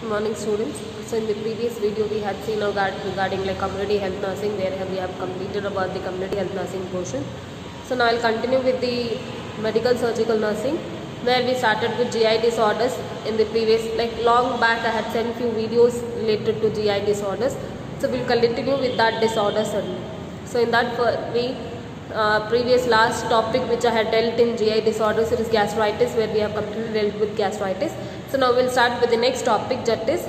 morning students. So in the previous video we had seen regarding like community health nursing, where we have completed about the community health nursing portion. So now I'll continue with the medical surgical nursing, where we started with GI disorders. In the previous, like long back, I had sent few videos related to GI disorders. So we'll continue with that disorders only. So in that previous last topic which I had dealt in GI disorders, it is gastritis, where we have completely dealt with gastritis. So now we'll start with the next topic, that is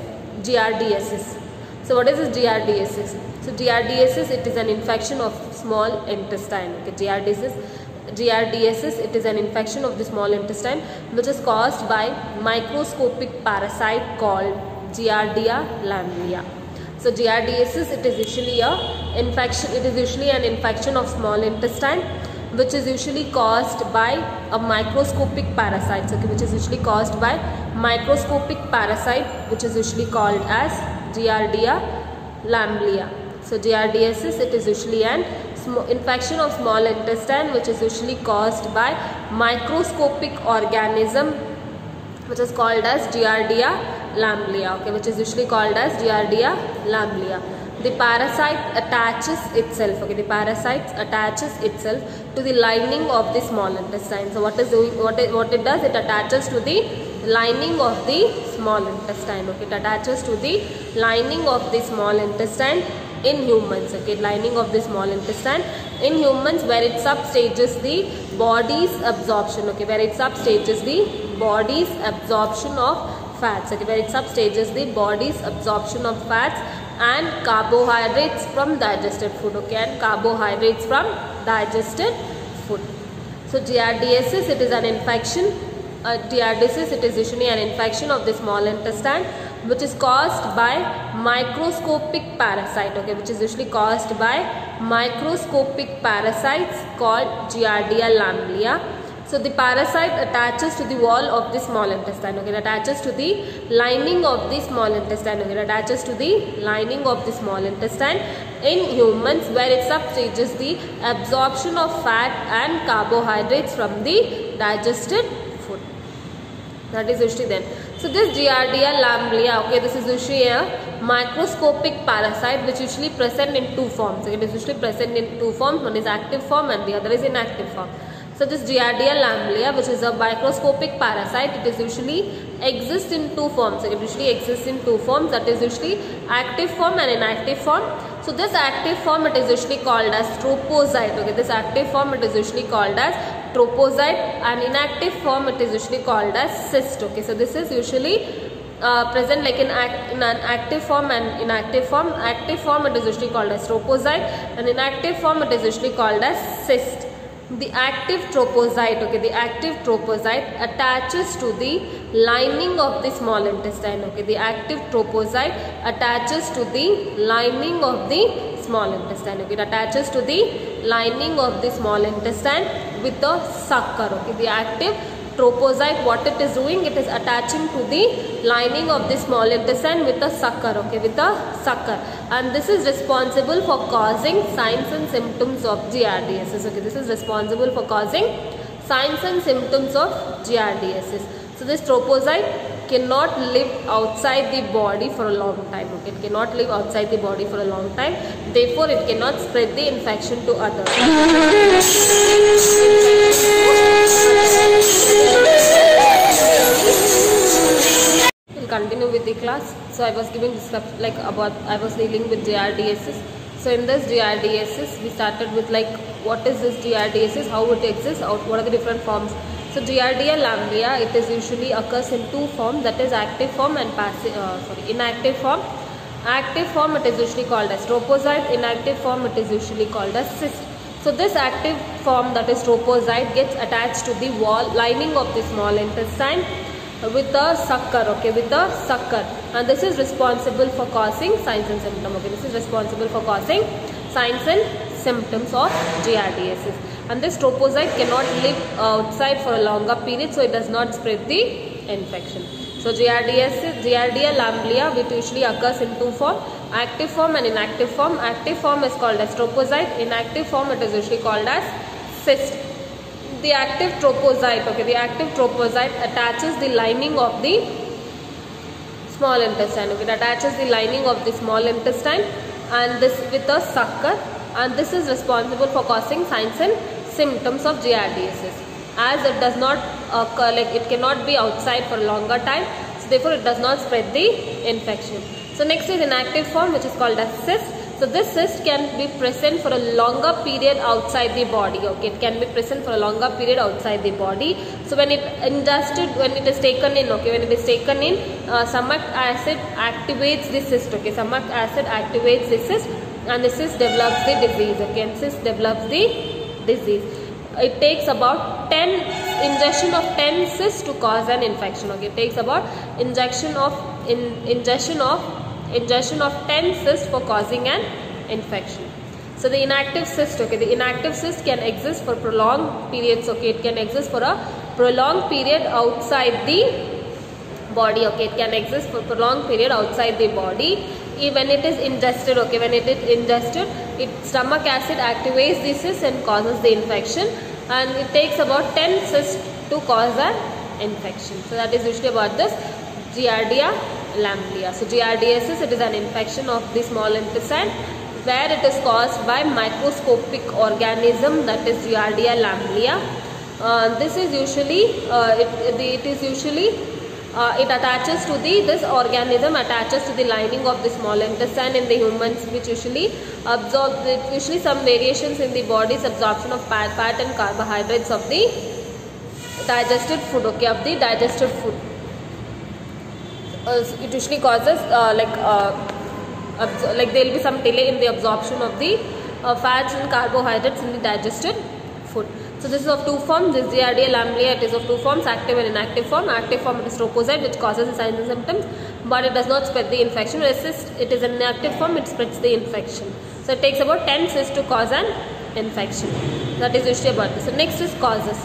GRDSS. So what is this GRDSS? So GRDSS, it is an infection of small intestine. Okay, GRDSS, it is an infection of the small intestine which is caused by microscopic parasite called Giardia lamblia. So GRDSS, it is usually a infection. It is usually an infection of small intestine which is usually caused by a microscopic parasite. Okay, which is usually caused by microscopic parasite which is usually called as Giardia lamblia. So GRDSS, it is usually an infection of small intestine which is usually caused by microscopic organism which is called as Giardia lamblia. Okay, which is usually called as Giardia lamblia. The parasite attaches itself. Okay, the parasite attaches itself to the lining of the small intestine. So what it does? It attaches to the lining of the small intestine. Okay, it attaches to the lining of the small intestine in humans. Okay, lining of the small intestine in humans, where it substages the body's absorption. Okay, where it substages the body's absorption of fats. Okay, where it substages the body's absorption of fats and carbohydrates from digested food. Okay, and carbohydrates from digested food. So GRDSS, it is an infection. GRDSS, it is usually an infection of the small intestine which is caused by microscopic parasite. Okay, which is usually caused by microscopic parasites called Giardia lamblia. So the parasite attaches to the wall of the small intestine. Okay, it attaches to the lining of the small intestine. Okay, it attaches to the lining of the small intestine in humans, where it substages the absorption of fat and carbohydrates from the digested food. That is usually then. So this Giardia lamblia, okay, this is usually a microscopic parasite which is usually present in two forms. Okay, it is usually present in two forms. One is active form and the other is inactive form. So this Giardia lamblia, which is a microscopic parasite, it is usually exists in two forms. It usually exists in two forms, that is usually active form and inactive form. So this active form, it is usually called as tropocyte. Okay, this active form, it is usually called as tropocyte, and inactive form, it is usually called as cyst. Okay, so this is usually present like in an active form and inactive form. Active form, it is usually called as tropocyte, and inactive form, it is usually called as cyst. The active tropocyte, okay, the active tropocyte attaches to the lining of the small intestine. Okay, the active tropocyte attaches to the lining of the small intestine. Okay, it attaches to the lining of the small intestine with a sucker. Okay, the active tropocyte, what it is doing, it is attaching to the lining of the small intestine with a sucker. Okay, with a sucker, and this is responsible for causing signs and symptoms of GRDSS. Okay, this is responsible for causing signs and symptoms of GRDSS. So this tropocyte cannot live outside the body for a long time. Okay, it cannot live outside the body for a long time. Therefore, it cannot spread the infection to others. We'll continue with the class. So I was giving like about I was dealing with GRDSS. So in this GRDSS, we started with like what is this GRDSS, how it exists, what are the different forms. So Giardia lamblia, it is usually occurs in two forms, that is active form and inactive form. Active form, it is usually called as tropocyte. Inactive form, it is usually called as cyst. So this active form, that is tropocyte, gets attached to the wall lining of the small intestine with a sucker. Okay, with a sucker, and this is responsible for causing signs and symptoms. Okay, this is responsible for causing signs and symptoms of GRDSS. And this tropocyte cannot live outside for a longer period, so it does not spread the infection. So Giardia lamblia, which usually occurs in two forms, active form and inactive form. Active form is called as tropocyte. Inactive form, it is usually called as cyst. The active tropocyte, okay, the active tropocyte attaches the lining of the small intestine. Okay, it attaches the lining of the small intestine and this with a sucker, and this is responsible for causing signs and symptoms of giardiasis. As it does not occur, like it cannot be outside for a longer time, so therefore it does not spread the infection. So next is inactive form, which is called as cyst. So this cyst can be present for a longer period outside the body. Okay, it can be present for a longer period outside the body. So when it ingested, when it is taken in, okay, when it is taken in, stomach acid activates the cyst. Okay, stomach acid activates the cyst, and the cyst develops the disease. Okay, and cyst develops the disease. It takes about 10 ingestion of 10 cysts to cause an infection. Okay, it takes about ingestion of 10 cysts for causing an infection. So the inactive cyst, okay, the inactive cyst can exist for prolonged periods. Okay, it can exist for a prolonged period outside the body. Okay, it can exist for prolonged period outside the body. When it is ingested, okay, when it is ingested, stomach acid activates the cyst and causes the infection, and it takes about 10 cysts to cause an infection. So that is usually about this Giardia lamblia. So giardiasis, it is an infection of the small intestine where it is caused by microscopic organism, that is Giardia lamblia. This is usually it attaches to this organism attaches to the lining of the small intestine in the humans, which usually some variations in the body's absorption of fat and carbohydrates of the digested food. Okay, of the digested food. It usually causes like there will be some delay in the absorption of the fats and carbohydrates in the digested food. So this is of two forms. This Giardia lamblia, it is of two forms, active and inactive form. Active form, it is trophozoite, which causes the signs and symptoms, but it does not spread the infection. Whereas cyst, it is an inactive form, it spreads the infection. So it takes about 10 cysts to cause an infection. That is usually about this. So next is causes.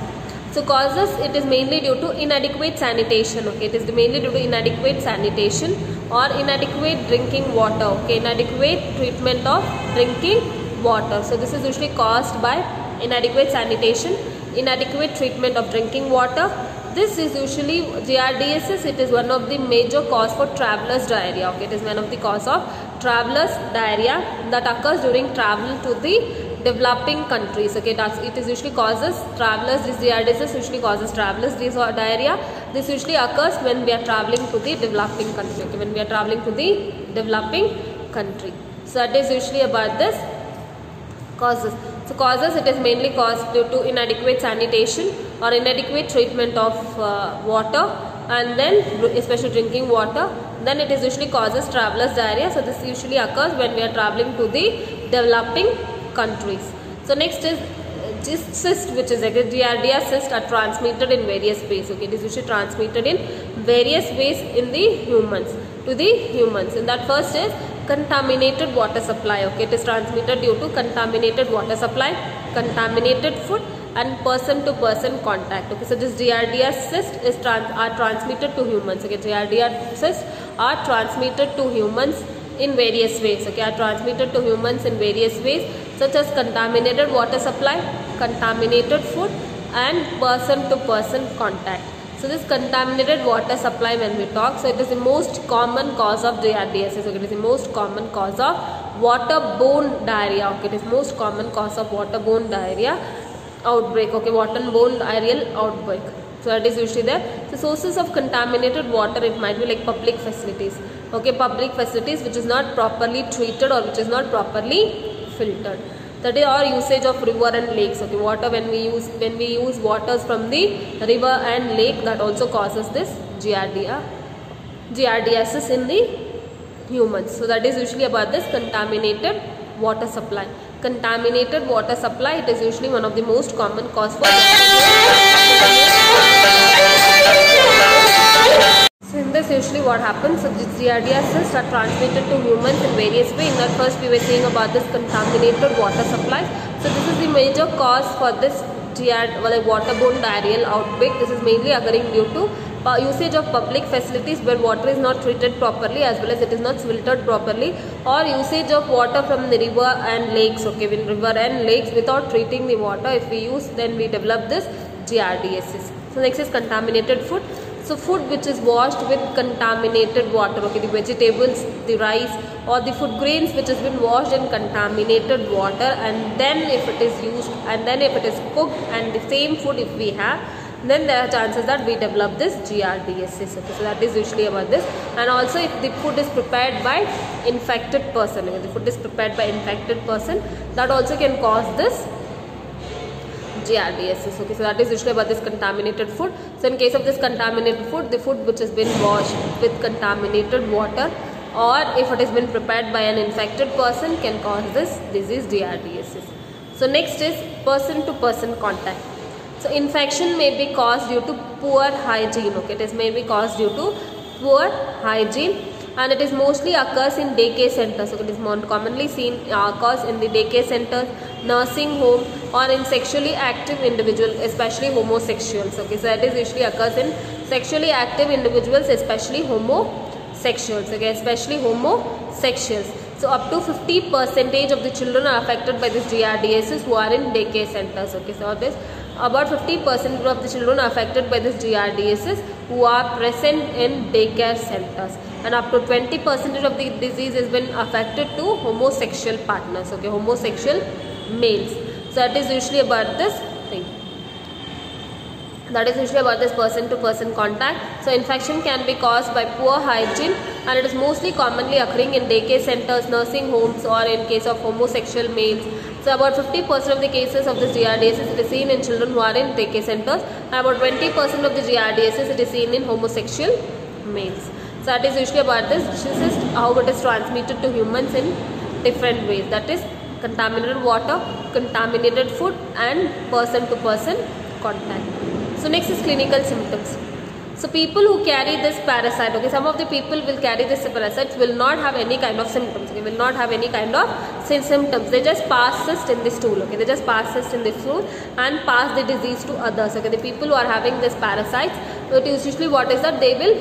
So causes, it is mainly due to inadequate sanitation. Okay, it is mainly due to inadequate sanitation or inadequate drinking water. Okay, inadequate treatment of drinking water. So this is usually caused by inadequate sanitation, inadequate treatment of drinking water. This is usually giardiasis. It is one of the major cause for travelers diarrhea. Okay, it is one of the cause of travelers diarrhea that occurs during travel to the developing countries. Okay, it is usually causes travelers. This giardiasis usually causes travelers diarrhea. This usually occurs when we are traveling to the developing country. Okay, when we are traveling to the developing country. So that is usually about this causes. So causes, it is mainly caused due to inadequate sanitation or inadequate treatment of water, and then especially drinking water. Then it is usually causes travelers diarrhea. So this usually occurs when we are traveling to the developing countries. So next is cyst, which is like a Giardia cyst, are transmitted in various ways. Okay, it is usually transmitted in various ways in the humans, to the humans. And that first is contaminated water supply. Okay, it is transmitted due to contaminated water supply, contaminated food, and person-to-person contact. Okay, so this Giardia cyst are transmitted to humans. Okay, Giardia cysts are transmitted to humans in various ways. Okay, are transmitted to humans in various ways, such as contaminated water supply, contaminated food, and person-to-person contact. So this contaminated water supply, when we talk, so it is the most common cause of giardiasis. Okay, it is the most common cause of waterborne diarrhea. Okay, it is most common cause of waterborne diarrhea outbreak. Okay, waterborne diarrheal outbreak. So that is usually there. So sources of contaminated water, it might be like public facilities. Okay, public facilities which is not properly treated or which is not properly filtered. That is our usage of river and lakes. Okay, water, when we use waters from the river and lake, that also causes this giardiasis in the humans. So that is usually about this contaminated water supply. Contaminated water supply, it is usually one of the most common cause for So in this, usually what happens, so these giardiasis are transmitted to humans in various ways. In that first we were saying about this contaminated water supply. So this is the major cause for this waterborne diarrheal outbreak. This is mainly occurring due to usage of public facilities where water is not treated properly, as well as it is not filtered properly, or usage of water from the river and lakes. Okay, when river and lakes, without treating the water, if we use, then we develop this giardiasis. So next is contaminated food. So food which is washed with contaminated water, okay, the vegetables, the rice or the food grains which has been washed in contaminated water, and then if it is used and then if it is cooked and the same food if we have, then there are chances that we develop this GRDSS. Okay, so that is usually about this. And also if the food is prepared by infected person, if the food is prepared by infected person, that also can cause this GRDSS. Okay, so that is usually about this contaminated food. So in case of this contaminated food, the food which has been washed with contaminated water or if it has been prepared by an infected person can cause this disease GRDSS. So next is person to person contact. So infection may be caused due to poor hygiene. Okay, it is may be caused due to poor hygiene, and it is mostly occurs in daycare centers. So it is more commonly seen occurs in the daycare centers, nursing home, or in sexually active individuals, especially homosexuals. Okay, so that is usually occurs in sexually active individuals, especially homosexuals. Okay, especially homosexuals. So up to 50% of the children are affected by this GRDSS who are in daycare centers. Okay, so this about 50% of the children are affected by this GRDSS who are present in daycare centers, and up to 20% of the disease has been affected to homosexual partners. Okay, homosexual males. So that is usually about this thing. That is usually about this person to person contact. So infection can be caused by poor hygiene, and it is mostly commonly occurring in daycare centers, nursing homes, or in case of homosexual males. So about 50% of the cases of this GRDSS is seen in children who are in daycare centers, and about 20% of the GRDSS is seen in homosexual males. So that is usually about this. This is how it is transmitted to humans in different ways. That is contaminated water, contaminated food, and person to person contact. So next is clinical symptoms. So people who carry this parasite, okay, some of the people will carry this parasite will not have any kind of symptoms. They will not have any kind of symptoms. They just pass cyst in the stool. Okay, they just pass cyst in the stool and pass the disease to others. Okay, the people who are having this parasites, it is usually what is that they will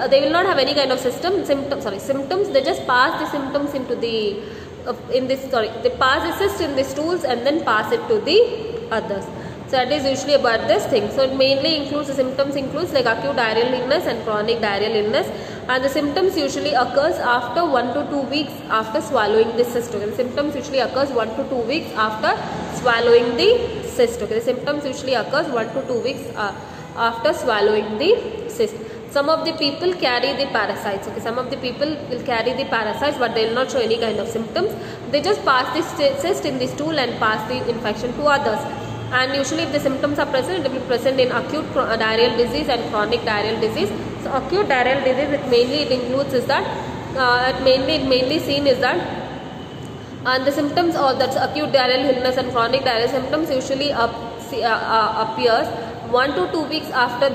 they will not have any kind of symptoms. They just pass the symptoms into the they pass the cyst in the stools and then pass it to the others. So that is usually about this thing. So it mainly includes, the symptoms includes like acute diarrheal illness and chronic diarrheal illness, and the symptoms usually occurs after 1 to 2 weeks after swallowing the cyst. Okay, the symptoms usually occurs 1 to 2 weeks after swallowing the cyst. Okay, the symptoms usually occurs 1 to 2 weeks after swallowing the cyst. Some of the people carry the parasites. Okay, some of the people will carry the parasites, but they will not show any kind of symptoms. They just pass the cyst in the stool and pass the infection to others. And usually if the symptoms are present, it will be present in acute diarrheal disease and chronic diarrheal disease. So acute diarrheal disease, it includes is that mainly seen is that, and the symptoms or that's acute diarrheal illness and chronic diarrheal symptoms usually appears 1 to 2 weeks after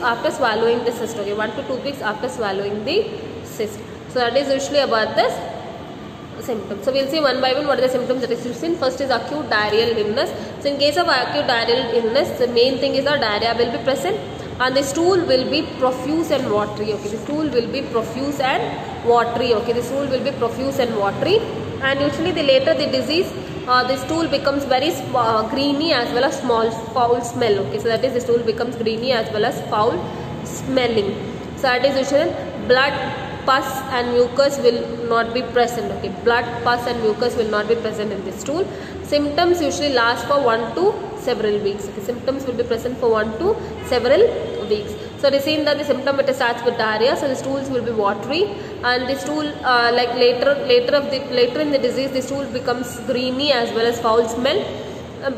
after swallowing the cyst. Okay, 1 to 2 weeks after swallowing the cyst. So that is usually about this symptoms. So we'll see one by one what are the symptoms that is seen. First is acute diarrheal illness. So in case of acute diarrheal illness, the main thing is that diarrhea will be present and the stool will be profuse and watery. Okay, the stool will be profuse and watery. Okay, the stool will be profuse and watery, and usually the later the disease, the stool becomes very greeny as well as foul smell. Okay, so that is the stool becomes greeny as well as foul smelling. So that is usually blood, pus and mucus will not be present. Okay, blood, pus and mucus will not be present in the stool. Symptoms usually last for 1 to several weeks. Okay, symptoms will be present for 1 to several weeks. So it is seen that the symptom it starts with diarrhea, so the stools will be watery, and the stool like later in the disease the stool becomes greeny as well as foul smell.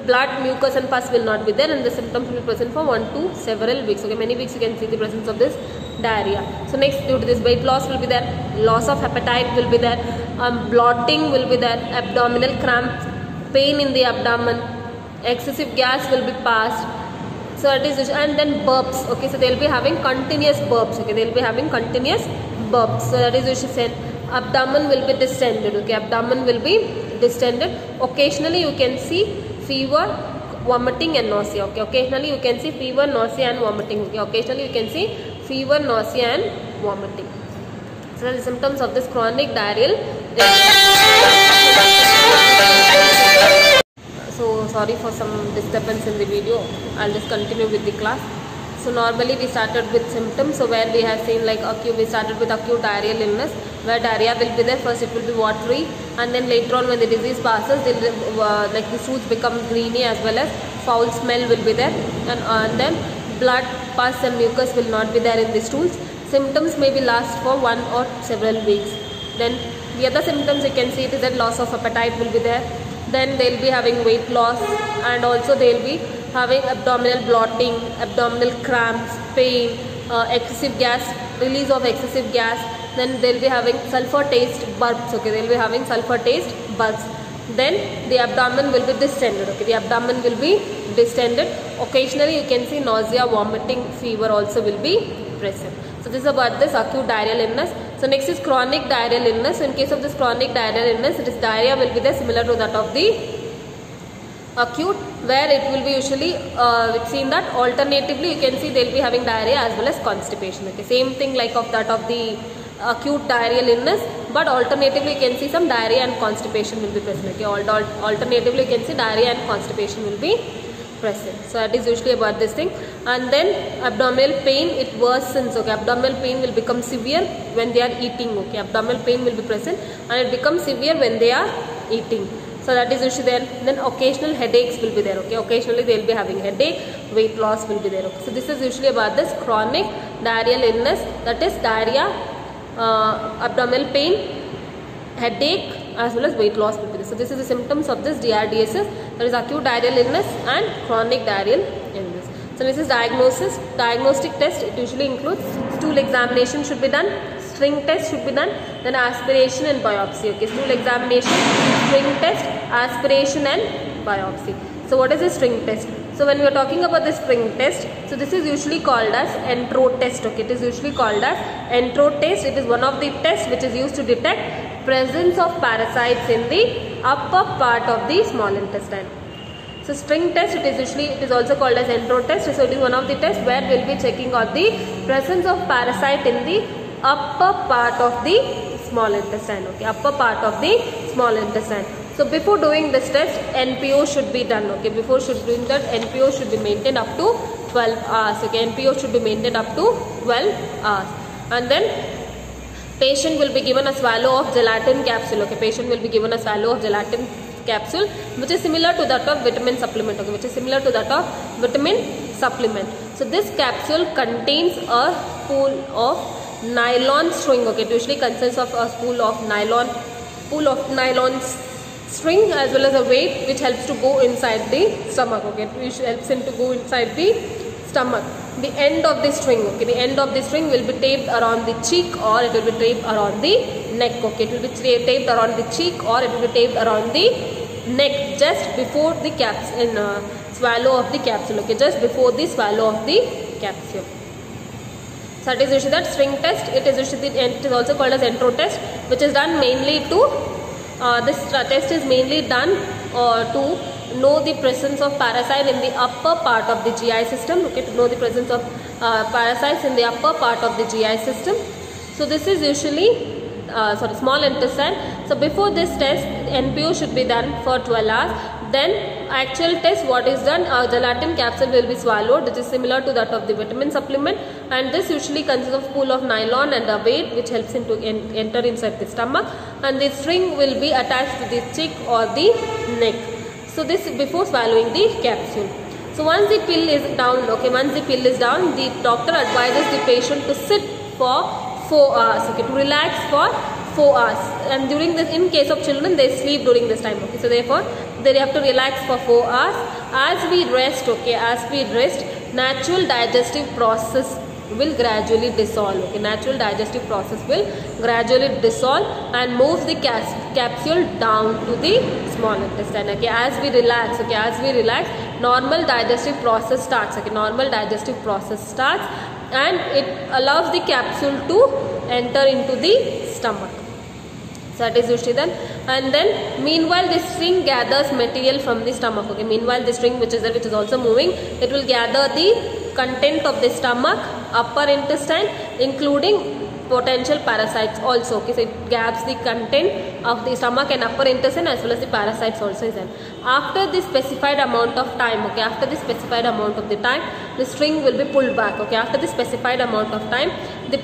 Blood, mucus and pus will not be there, and the symptoms will be present for 1 to several weeks. Okay, many weeks you can see the presence of this diarrhea. So next, due to this, weight loss will be there, loss of appetite will be there, bloating will be there, abdominal cramp, pain in the abdomen, excessive gas will be passed. So it is, and then burps. Okay, so they will be having continuous burps. Okay, they will be having continuous burps. So that is usually said. Abdomen will be distended. Okay, abdomen will be distended. Occasionally you can see fever, vomiting and nausea. Okay, occasionally you can see fever, nausea and vomiting. Okay, occasionally you can see fever, nausea and vomiting. So the symptoms of this chronic diarrheal. So sorry for some disturbance in the video. I'll just continue with the class. So normally we started with symptoms. So where we have seen like acute, we started with acute diarrheal illness, where diarrhea will be there. First it will be watery, and then later on when the disease passes, like the stools become greeny as well as foul smell will be there, and then blood, pus and mucus will not be there in the stools. Symptoms may be last for 1 or several weeks. Then the other symptoms you can see it is that loss of appetite will be there. Then they will be having weight loss, and also they will be having abdominal bloating, abdominal cramps, pain, excessive gas, release of excessive gas. Then they will be having sulfur taste burps. Okay, they will be having sulfur taste burps. Then the abdomen will be distended. Okay, the abdomen will be distended. Occasionally you can see nausea, vomiting, fever also will be present. So this is about this acute diarrheal illness. So next is chronic diarrheal illness. So in case of this chronic diarrheal illness, it is diarrhea will be there similar to that of the acute, where it will be usually we've seen that alternatively you can see they will be having diarrhea as well as constipation. Okay, same thing like of that of the acute diarrheal illness, but alternatively you can see some diarrhea and constipation will be present. Okay, alternatively you can see diarrhea and constipation will be present. So that is usually about this thing. And then abdominal pain, it worsens. Okay, abdominal pain will become severe when they are eating. Okay, abdominal pain will be present and it becomes severe when they are eating. So that is usually there. Then occasional headaches will be there. Okay, occasionally they will be having headache, weight loss will be there. Okay. So this is usually about this chronic diarrheal illness, that is diarrhea, abdominal pain, headache as well as weight loss will be there. So this is the symptoms of this DRDSS, that is acute diarrheal illness and chronic diarrheal illness. So this is diagnosis. Diagnostic test, it usually includes stool examination should be done, string test should be done, then aspiration and biopsy. Okay, stool examination, string test, aspiration and biopsy. So what is a string test? So when we are talking about the string test, so this is usually called as Entro test. Okay, it is usually called as Entro test. It is one of the tests which is used to detect presence of parasites in the upper part of the small intestine. So string test, it is also called as Entro test. So it is one of the tests where we will be checking on the presence of parasite in the upper part of the small intestine. Okay, upper part of the small intestine. So before doing this test, NPO should be done. Okay, before doing that, NPO should be maintained up to 12 hours. Okay, NPO should be maintained up to 12 hours. And then patient will be given a swallow of gelatin capsule. Okay, patient will be given a swallow of gelatin capsule which is similar to that of vitamin supplement. Okay, which is similar to that of vitamin supplement. So this capsule contains a spool of nylon string. Okay, it usually consists of a spool of nylon string as well as a weight which helps to go inside the stomach. Okay, which helps him to go inside the stomach. The end of the string, okay, the end of the string will be taped around the cheek or it will be taped around the neck. Okay, it will be taped around the cheek or it will be taped around the neck just before the swallow of the capsule. Okay, just before the swallow of the capsule. So that is usually that string test. It is also called as Entro test, which is done mainly to this test is mainly done to know the presence of parasite in the upper part of the GI system. Okay, to know the presence of parasites in the upper part of the GI system. So this is usually small intestine. So before this test, NPO should be done for 12 hours. Then actual test, what is done, a gelatin capsule will be swallowed, which is similar to that of the vitamin supplement, and this usually consists of spool of nylon and a weight which helps him to enter inside the stomach, and the string will be attached to the cheek or the neck. So this is before swallowing the capsule. So once the pill is down, okay, the doctor advises the patient to sit for 4 hours, okay, to relax for 4 hours. And during this, in case of children, they sleep during this time. Okay, so therefore they have to relax for 4 hours. As we rest, natural digestive process will gradually dissolve. Okay, natural digestive process will gradually dissolve and moves the capsule down to the small intestine. Okay, as we relax, normal digestive process starts. Okay, normal digestive process starts, and it allows the capsule to enter into the stomach. So that is usually done, and then meanwhile the string gathers material from the stomach. Okay, meanwhile the string which is also moving, it will gather the content of the stomach, upper intestine, including potential parasites also. Okay, so it gaps the content of the stomach and upper intestine as well as the parasites also is there. After the specified amount of time, okay, after the specified amount of the time, the string will be pulled back. Okay, after the specified amount of time, the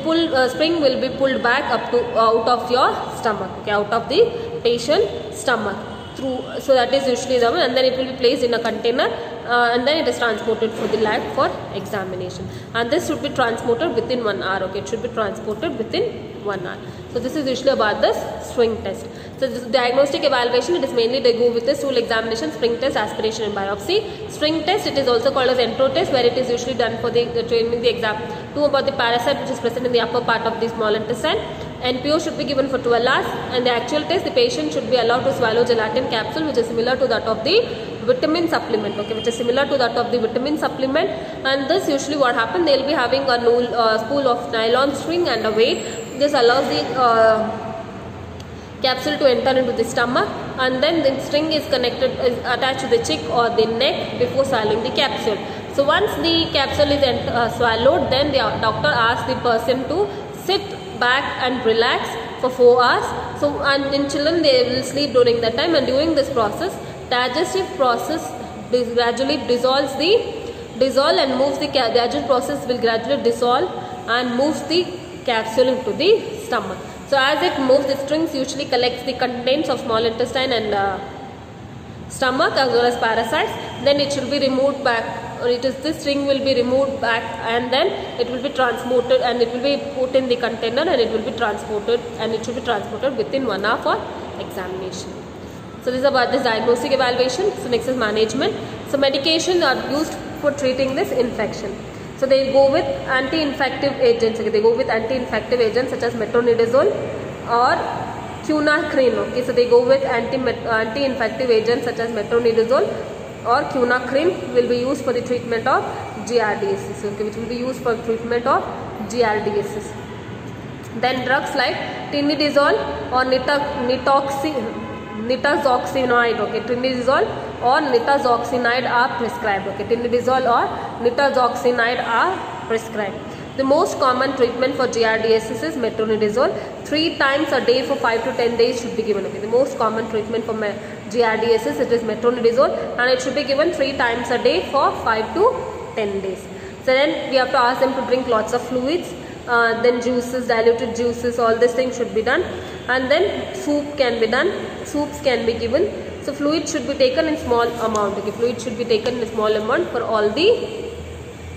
string will be pulled back up to out of your stomach. Okay, out of the patient stomach through. So that is usually the one, and then it will be placed in a container. And then it is transported for the lab for examination, and this should be transported within 1 hour. Okay, it should be transported within 1 hour. So this is usually about the string test. So this diagnostic evaluation, it is mainly they go with the stool examination, spring test, aspiration and biopsy. String test, it is also called as entro test, where it is usually done for the training the exam to about the parasite which is present in the upper part of the small intestine. NPO should be given for 12 hours, and the actual test, the patient should be allowed to swallow gelatin capsule which is similar to that of the vitamin supplement. Okay, which is similar to that of the vitamin supplement. And this usually what happens, they will be having a spool of nylon string and a weight. This allows the capsule to enter into the stomach, and then the string is attached to the cheek or the neck before swallowing the capsule. So once the capsule is swallowed, then the doctor asks the person to sit back and relax for 4 hours. So, and in children they will sleep during that time, and during this process, digestive process gradually dissolve and moves the digestive process will gradually dissolve and moves the capsule into the stomach. So as it moves, the strings usually collects the contents of small intestine and stomach as well as parasites. Then it should be removed back, or this string will be removed back, and then it will be transported, and it will be put in the container, and it will be transported, and it should be transported within 1 hour for examination. So this is about this diagnostic evaluation. So next is management. So medications are used for treating this infection. So they go with anti-infective agents. Okay, they go with anti-infective agents such as metronidazole or quinacrine. Okay, so they go with anti-infective agents such as metronidazole or quinacrine will be used for the treatment of giardiasis. Okay, which will be used for treatment of giardiasis. Then drugs like tinidazole or nitazoxanide, okay, tinidazole or nitazoxanide are prescribed. Okay, tinidazole or nitazoxanide are prescribed. The most common treatment for giardiasis is metronidazole. 3 times a day for 5 to 10 days should be given. Okay, the most common treatment for giardiasis, it is metronidazole, and it should be given 3 times a day for 5 to 10 days. So then we have to ask them to drink lots of fluids. Then juices, diluted juices, all these things should be done, and then soup can be done, soups can be given. So fluid should be taken in small amount. Okay, fluid should be taken in small amount for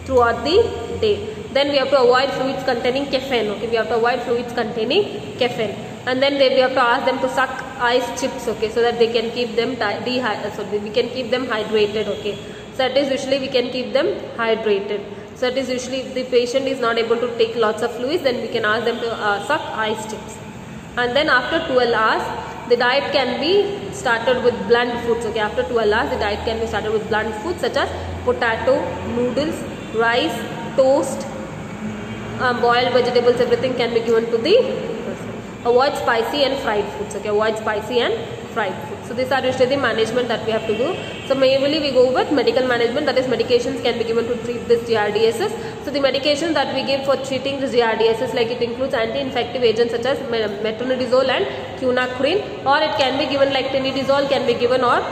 throughout the day. Then we have to avoid fluids containing caffeine. Okay, we have to avoid fluids containing caffeine, and then we have to ask them to suck ice chips. Okay, so that they can keep them we can keep them hydrated. Okay, so that is usually we can keep them hydrated. So it is usually if the patient is not able to take lots of fluids, then we can ask them to suck ice chips. And then after 12 hours, the diet can be started with blunt foods. Okay, after 12 hours, the diet can be started with blunt foods such as potato, noodles, rice, toast, boiled vegetables. Everything can be given to the person. Avoid spicy and fried foods. Okay, avoid spicy and fried foods. So these are usually the management that we have to do. So mainly we go with medical management, that is medications can be given to treat this giardiasis. So the medications that we give for treating this giardiasis, like it includes anti-infective agents such as metronidazole and quinacrine, or it can be given like tinidazole can be given, or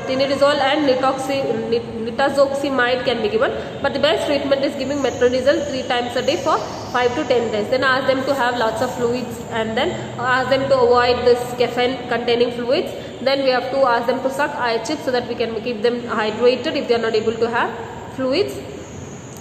tinidazole and nitazoxanide can be given. But the best treatment is giving metronidazole 3 times a day for 5 to 10 days. Then ask them to have lots of fluids, and then ask them to avoid this caffeine containing fluids. Then we have to ask them to suck ice chips so that we can keep them hydrated if they are not able to have fluids.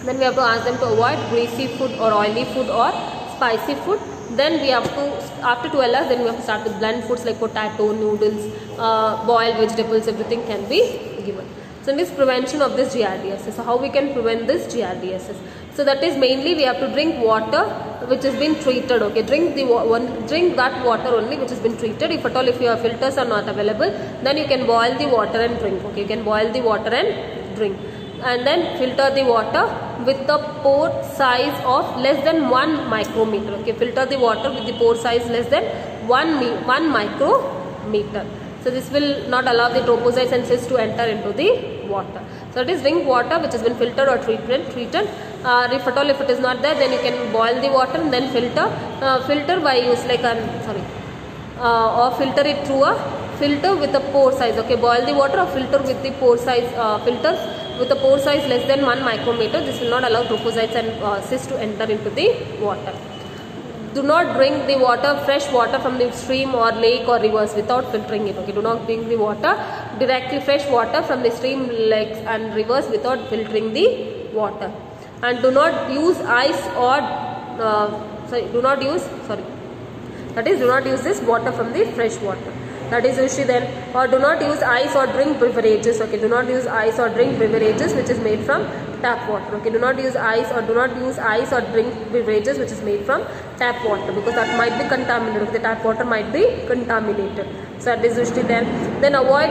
Then we have to ask them to avoid greasy food or oily food or spicy food. Then we have to, after 12 hours, then we have to start with blunt foods like potato, noodles, boiled vegetables, everything can be given. So this prevention of this giardiasis. So how we can prevent this giardiasis? So that is mainly we have to drink water which has been treated. Okay, drink that water only which has been treated. If at all, if your filters are not available, then you can boil the water and drink. Okay, you can boil the water and drink, and then filter the water with the pore size of less than 1 micrometer. Okay, filter the water with the pore size less than 1 micrometer. So this will not allow the trophozoites and cysts to enter into the water. So it is drink water which has been filtered or treated. If at all if it is not there, then you can boil the water and then filter by use like or filter it through a filter with a pore size. Okay, boil the water or filter with the pore size filters with a pore size less than 1 micrometer. This will not allow trophozoites and cysts to enter into the water. Do not drink the water, fresh water from the stream or lake or rivers without filtering it. Okay, do not drink the water directly, fresh water from the stream, lakes and rivers without filtering the water. And do not use ice or do not use this water from the fresh water. That is usually then, or do not use ice or drink beverages. Okay, do not use ice or drink beverages which is made from tap water. Okay, do not use ice or drink beverages which is made from tap water, because that might be contaminated. Okay, the tap water might be contaminated. So that is usually then avoid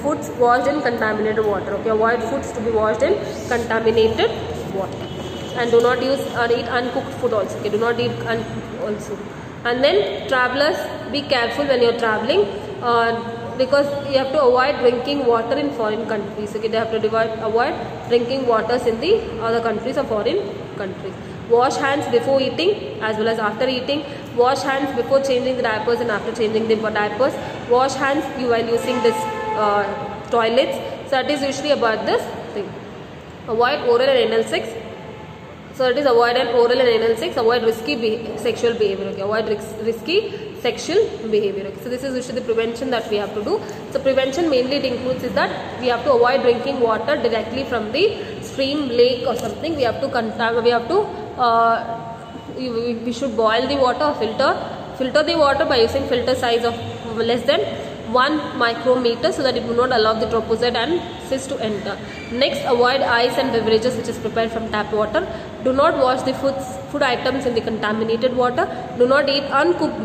foods washed in contaminated water. Okay, avoid foods to be washed in contaminated water. And do not use or eat uncooked food also. Okay, do not eat uncooked also. And then travelers, be careful when you are traveling, because you have to avoid drinking water in foreign countries. Okay, they have to avoid drinking waters in the other countries or foreign countries. Wash hands before eating as well as after eating. Wash hands before changing the diapers and after changing the diapers. Wash hands while using this toilets. So that is usually about this thing. Avoid oral and anal sex. So it is avoid oral and anal sex. Avoid risky sexual behavior. Okay, avoid risky sexual behavior. Okay. So this is usually the prevention that we have to do. So prevention mainly it includes is that we have to avoid drinking water directly from the stream, lake or something. We have to we should boil the water or filter the water by using filter size of less than 1 micrometer, so that it will not allow the trophozoite and cysts to enter. Next, avoid ice and beverages which is prepared from tap water. Do not wash the food items in the contaminated water. Do not eat uncooked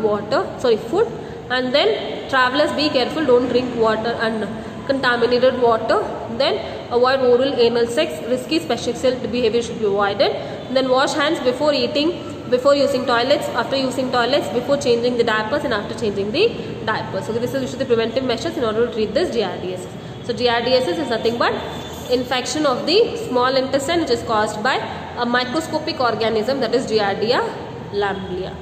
food. And then travelers, be careful, don't drink water and contaminated water. Then avoid oral anal sex. Risky sexual behavior should be avoided. And then wash hands before eating, before using toilets, after using toilets, before changing the diapers and after changing the diapers. So this is usually the preventive measures in order to treat this giardiasis. So giardiasis is nothing but infection of the small intestine which is caused by a microscopic organism, that is Giardia lamblia.